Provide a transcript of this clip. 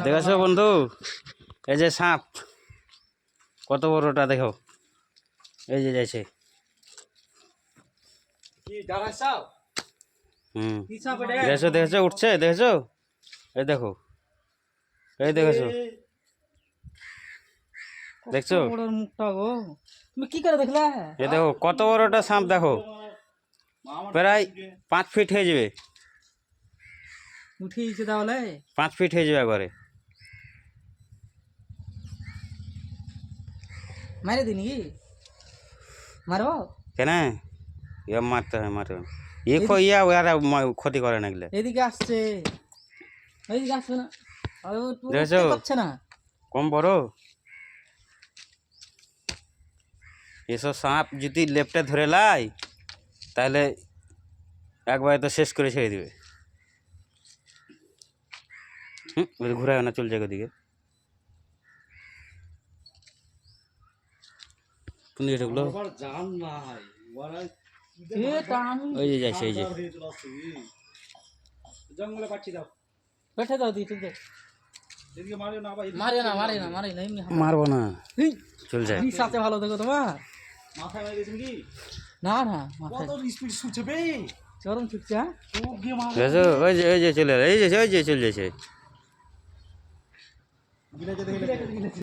দেখেছো বন্ধু, এই যে সাপ কত বড়টা দেখো, এই যে যাইছে। দেখেছো দেখেছো উঠছে, দেখেছো? এই দেখো, এই দেখেছো, দেখছো? মুখটা গো, তুমি কি করে দেখলে? এই দেখো কত বড়টা সাপ, দেখো প্রায় 5 ফিট হয়ে যাবে। উঠিয়েছে তাহলে 5 ফিট হয়ে যাবে একবারে। মারে দিই নাকি? মারবো কেন ইয়া মারতে হয়, মারতে হয়। ইয়া ওরা ক্ষতি করে না এগুলো। এদিকে আসছে, এইদিকে আসবে না, দেখেছো পাচ্ছে না। কম বড় এসব সাপ যদি লেপটে ধরে লাই তাহলে একবারে তো শেষ করে ছেড়ে দিবে। ঘুরায় না, চলে যাবে ওদিকে। কোন দিকে ঢুকলো? ওই যে যাইছে, এই যে বেঠে দাও দিয়ে চল, মারে না মারে না মারে না, এমনি মারবো না, চল যায়। সাথে ভালো দেখো তোমার মাথায় লাগিয়েছেন কি? না না মাথায় কত স্পিড ছুটছে বে, চরম ছুটছে। হ্যাঁ খুব গিয়ে মারা দেখো ওই যে চলে, এই যে চলে যাচ্ছে। গিলে যেতে গেলে